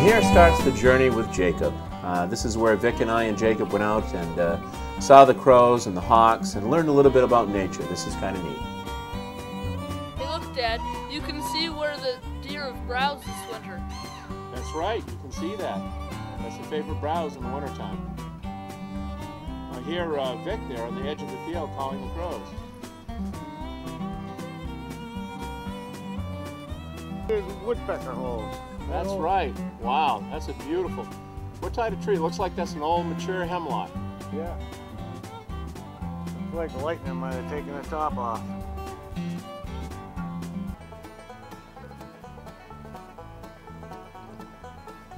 here starts the journey with Jacob. This is where Vic and I and Jacob went out and saw the crows and the hawks and learned a little bit about nature. This is kind of neat. Hey look, Dad, you can see where the deer have browsed this winter. That's right, you can see that. That's the favorite browse in the wintertime. I hear Vic there on the edge of the field calling the crows. There's woodpecker holes. That's right. Wow, that's a beautiful. What type of tree? Looks like that's an old mature hemlock. Yeah. It's like lightning might have taken the top off.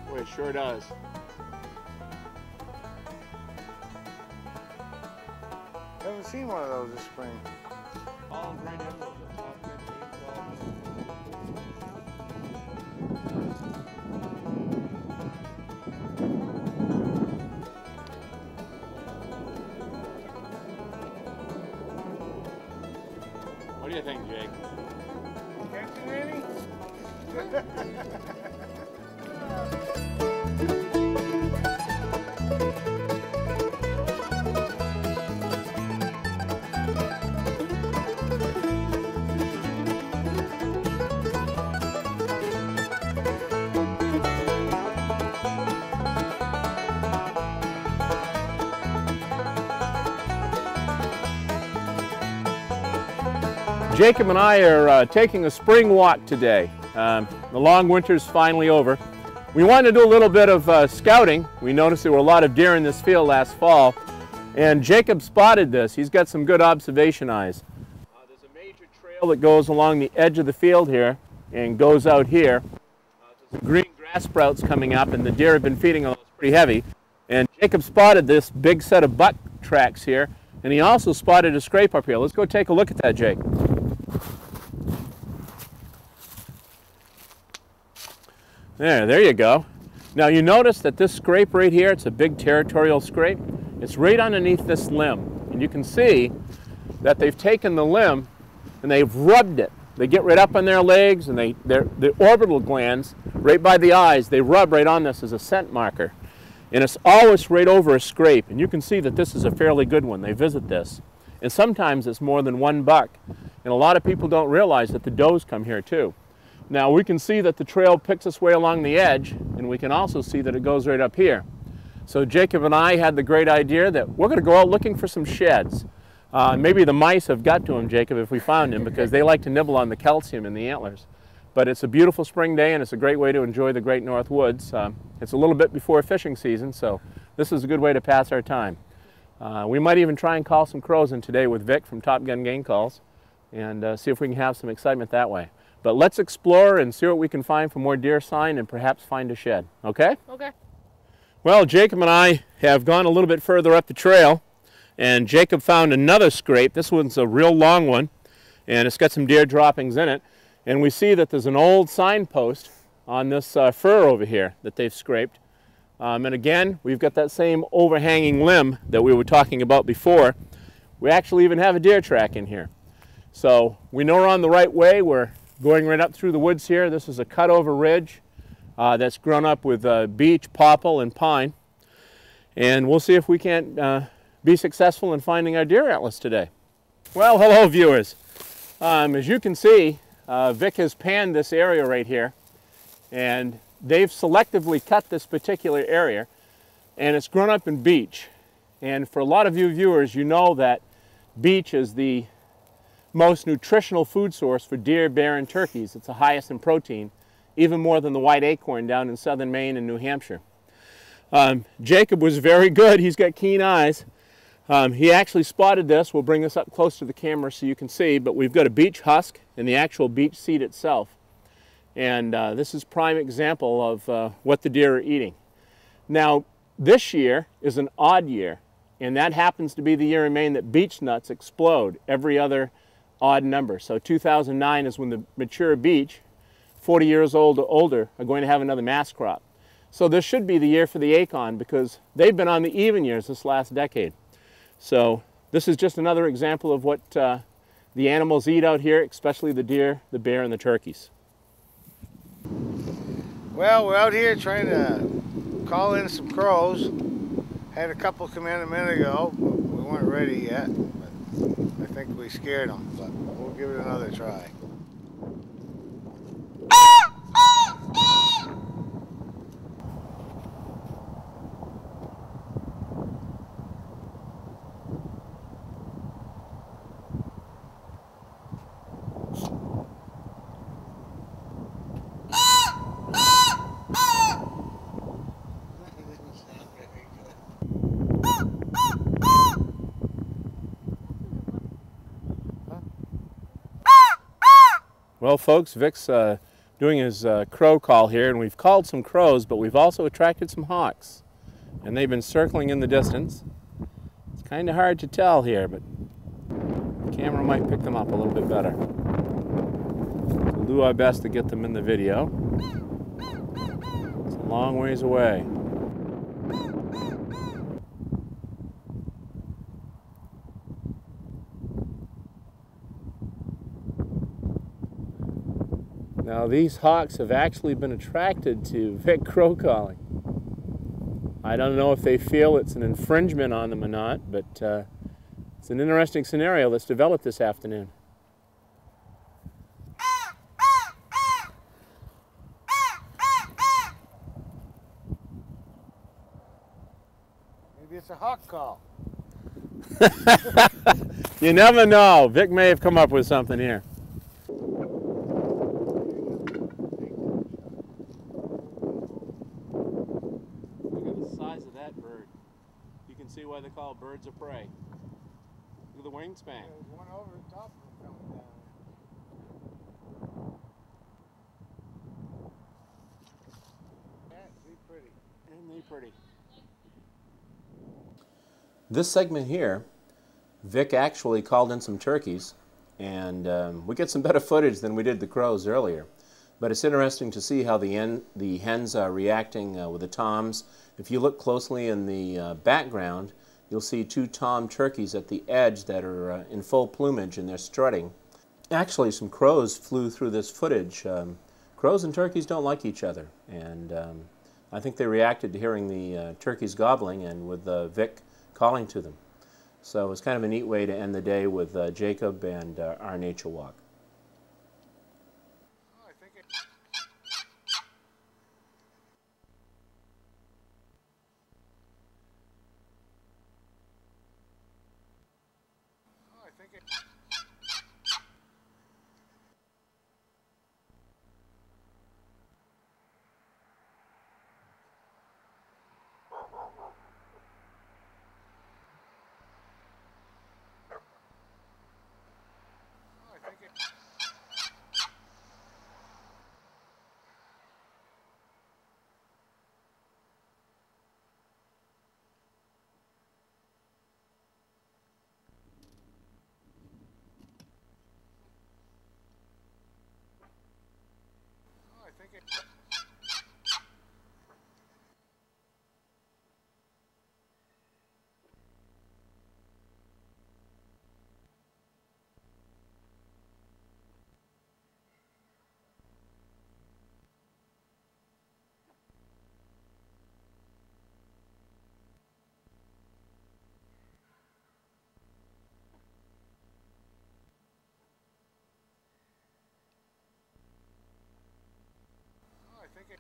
Boy, it sure does. Haven't seen one of those this spring. All great info. What do you think, Jake? Catching any? Jacob and I are taking a spring walk today. The long winter's finally over. We wanted to do a little bit of scouting. We noticed there were a lot of deer in this field last fall, and Jacob spotted this. He's got some good observation eyes. There's a major trail that goes along the edge of the field here and goes out here. There's some green grass sprouts coming up, and the deer have been feeding on those pretty heavy. And Jacob spotted this big set of buck tracks here, and he also spotted a scrape up here. Let's go take a look at that, Jake. There you go. Now you notice that this scrape right here, it's a big territorial scrape. It's right underneath this limb. And you can see that they've taken the limb and they've rubbed it. They get right up on their legs and the orbital glands, right by the eyes, they rub right on this as a scent marker. And it's always right over a scrape. And you can see that this is a fairly good one. They visit this. And sometimes it's more than one buck. And a lot of people don't realize that the does come here too. Now we can see that the trail picks its way along the edge, and we can also see that it goes right up here. So Jacob and I had the great idea that we're going to go out looking for some sheds. Maybe the mice have got to him, Jacob, if we found him, because they like to nibble on the calcium in the antlers. But it's a beautiful spring day, and it's a great way to enjoy the Great North Woods. It's a little bit before fishing season, so this is a good way to pass our time. We might even try and call some crows in today with Vic from Top Gun Game Calls, and see if we can have some excitement that way. But let's explore and see what we can find for more deer sign and perhaps find a shed, okay? Okay. Well, Jacob and I have gone a little bit further up the trail, and Jacob found another scrape. This one's a real long one, and it's got some deer droppings in it. And we see that there's an old signpost on this fir over here that they've scraped. And again, we've got that same overhanging limb that we were talking about before. We actually even have a deer track in here. So we know we're on the right way. We're going right up through the woods here. This is a cut-over ridge that's grown up with beech, popple, and pine. And we'll see if we can't be successful in finding our deer antlers today. Well, hello viewers. As you can see, Vic has panned this area right here, and they've selectively cut this particular area, and it's grown up in beech. And for a lot of you viewers, you know that beech is the most nutritional food source for deer, bear, and turkeys. It's the highest in protein, even more than the white acorn down in southern Maine and New Hampshire. Jacob was very good. He's got keen eyes. He actually spotted this. We'll bring this up close to the camera so you can see, but we've got a beech husk and the actual beech seed itself. And this is a prime example of what the deer are eating. Now, this year is an odd year, and that happens to be the year in Maine that beech nuts explode every other odd number. So 2009 is when the mature beech, 40 years old or older, are going to have another mass crop. So this should be the year for the acorn because they've been on the even years this last decade. So this is just another example of what the animals eat out here, especially the deer, the bear, and the turkeys. Well, we're out here trying to call in some crows. Had a couple come in a minute ago, but we weren't ready yet. But I think we scared them, but we'll give it another try. Well, folks, Vic's doing his crow call here, and we've called some crows, but we've also attracted some hawks, and they've been circling in the distance. It's kind of hard to tell here, but the camera might pick them up a little bit better. We'll do our best to get them in the video. It's a long ways away. Now these hawks have actually been attracted to Vic crow calling. I don't know if they feel it's an infringement on them or not, but it's an interesting scenario that's developed this afternoon. Maybe it's a hawk call. You never know. Vic may have come up with something here. See why they call birds of prey. Look at the wingspan. There's one over the top of them coming down. They're pretty. Isn't they pretty? This segment here, Vic actually called in some turkeys, and we get some better footage than we did the crows earlier. But it's interesting to see how the hens are reacting with the toms. If you look closely in the background, you'll see two tom turkeys at the edge that are in full plumage and they're strutting. Actually, some crows flew through this footage. Crows and turkeys don't like each other, and I think they reacted to hearing the turkeys gobbling and with Vic calling to them. So it's kind of a neat way to end the day with Jacob and our nature walk. I think it